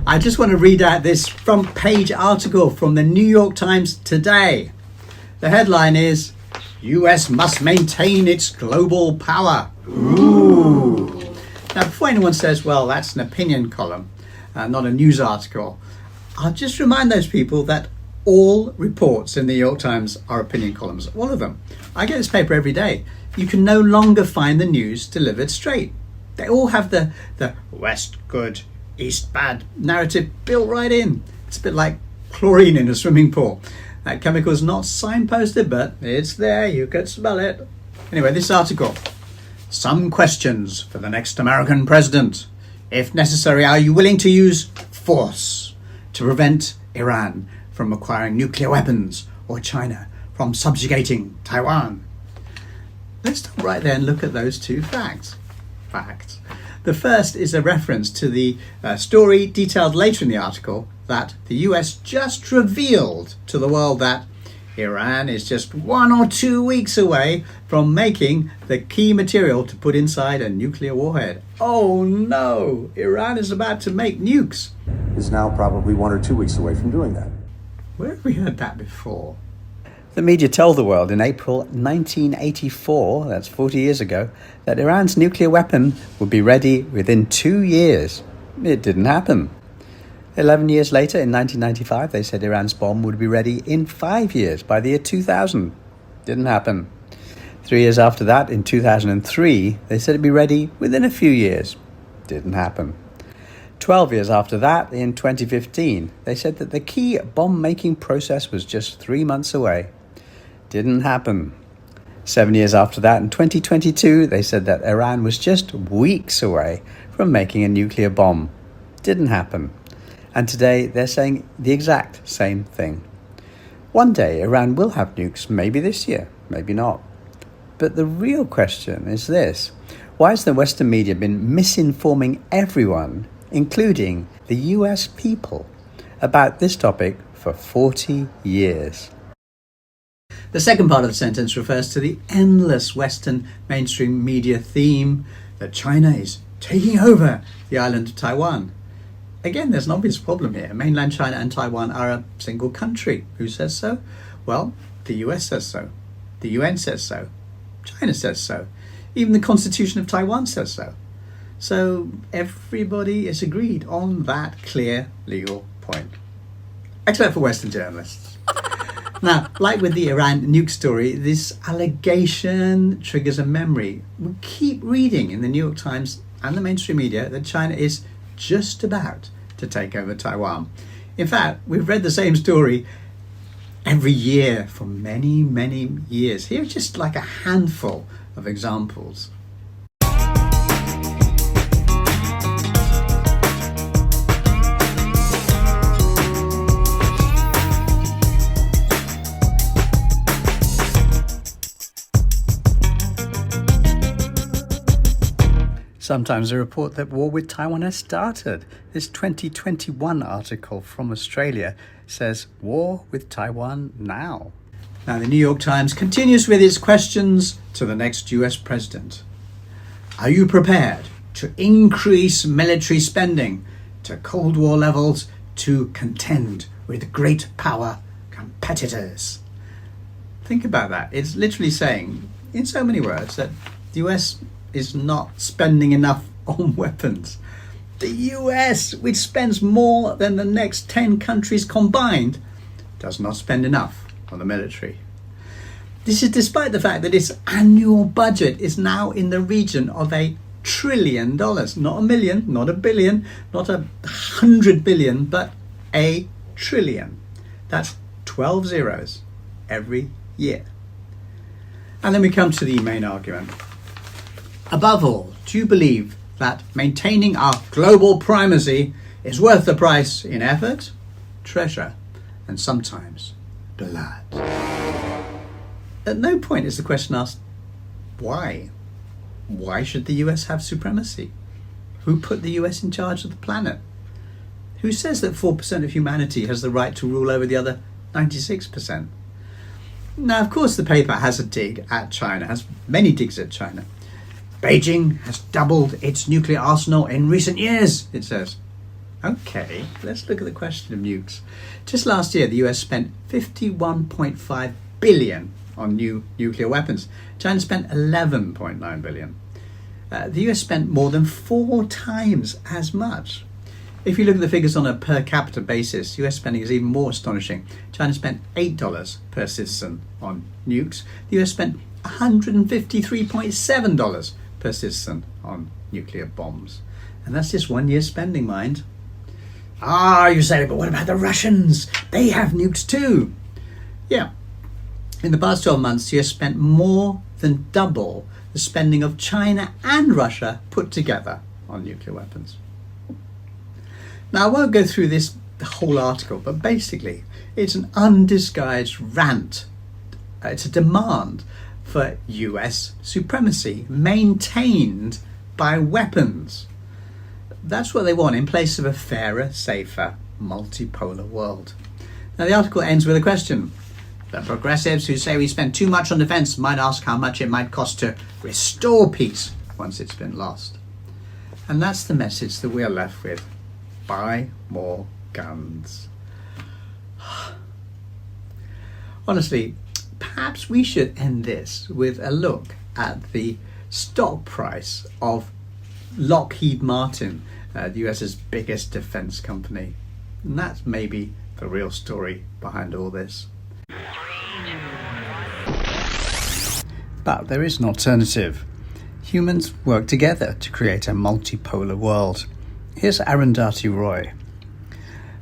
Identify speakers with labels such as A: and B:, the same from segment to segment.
A: I just want to read out this front page article from the New York Times today. The headline is, US must maintain its global power. Ooh. Now, before anyone says, well, that's an opinion column, not a news article, I'll just remind those people that all reports in the New York Times are opinion columns, all of them. I get this paper every day. You can no longer find the news delivered straight. They all have the West good, East bad narrative built right in. It's a bit like chlorine in a swimming pool. That chemical is not signposted, but it's there, you could smell it. Anyway, this article. Some questions for the next American president. If necessary, are you willing to use force to prevent Iran from acquiring nuclear weapons or China from subjugating Taiwan? Let's stop right there and look at those two facts. The first is a reference to the story detailed later in the article that the US just revealed to the world that Iran is just 1 or 2 weeks away from making the key material to put inside a nuclear warhead. Oh no, Iran is about to make nukes.
B: Is now probably 1 or 2 weeks away from doing that.
A: Where have we heard that before? The media told the world in April 1984, that's 40 years ago, that Iran's nuclear weapon would be ready within 2 years. It didn't happen. 11 years later, in 1995, they said Iran's bomb would be ready in 5 years, by the year 2000. Didn't happen. 3 years after that, in 2003, they said it'd be ready within a few years. Didn't happen. 12 years after that, in 2015, they said that the key bomb-making process was just 3 months away. Didn't happen. 7 years after that, in 2022, they said that Iran was just weeks away from making a nuclear bomb. Didn't happen. And today, they're saying the exact same thing. One day, Iran will have nukes, maybe this year, maybe not. But the real question is this. Why has the Western media been misinforming everyone, including the US people, about this topic for 40 years? The second part of the sentence refers to the endless Western mainstream media theme that China is taking over the island of Taiwan. Again, there's an obvious problem here. Mainland China and Taiwan are a single country. Who says so? Well, the US says so. The UN says so. China says so. Even the Constitution of Taiwan says so. So everybody is agreed on that clear legal point, except for Western journalists. Now, like with the Iran nuke story, this allegation triggers a memory. We keep reading in the New York Times and the mainstream media that China is just about to take over Taiwan. In fact, we've read the same story every year for many, many years. Here's just like a handful of examples. Sometimes a report that war with Taiwan has started. This 2021 article from Australia says war with Taiwan now. Now the New York Times continues with its questions to the next US president. Are you prepared to increase military spending to Cold War levels to contend with great power competitors? Think about that. It's literally saying, in so many words, that the US is not spending enough on weapons. The US, which spends more than the next 10 countries combined, does not spend enough on the military. This is despite the fact that its annual budget is now in the region of $1 trillion. Not a million, not a billion, not 100 billion, but $1 trillion. That's 12 zeros every year. And then we come to the main argument. Above all, do you believe that maintaining our global primacy is worth the price in effort, treasure, and sometimes blood? At no point is the question asked, why? Why should the US have supremacy? Who put the US in charge of the planet? Who says that 4% of humanity has the right to rule over the other 96%? Now, of course, the paper has a dig at China, has many digs at China. Beijing has doubled its nuclear arsenal in recent years, it says. Okay, let's look at the question of nukes. Just last year, the US spent $51.5 billion on new nuclear weapons. China spent $11.9 billion. The US spent more than 4 times as much. If you look at the figures on a per capita basis, US spending is even more astonishing. China spent $8 per citizen on nukes. The US spent $153.7 per citizen on nuclear bombs. And that's just 1 year's spending, mind. You say, but what about the Russians? They have nukes too. Yeah. In the past 12 months, the US spent more than double the spending of China and Russia put together on nuclear weapons. Now, I won't go through the whole article, but basically, it's an undisguised rant. It's a demand for US supremacy maintained by weapons. That's what they want in place of a fairer, safer, multipolar world. Now, the article ends with a question. The progressives who say we spend too much on defence might ask how much it might cost to restore peace once it's been lost. And that's the message that we're left with. Buy more guns. Honestly, perhaps we should end this with a look at the stock price of Lockheed Martin, the US's biggest defence company. And that's maybe the real story behind all this. But there is an alternative. Humans work together to create a multipolar world. Here's Arundhati Roy.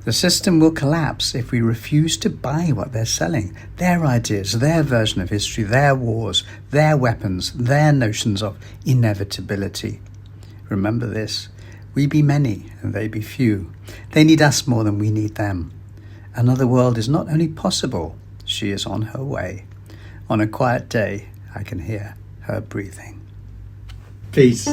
A: The system will collapse if we refuse to buy what they're selling. Their ideas, their version of history, their wars, their weapons, their notions of inevitability. Remember this. We be many and they be few. They need us more than we need them. Another world is not only possible, she is on her way. On a quiet day, I can hear her breathing. Peace.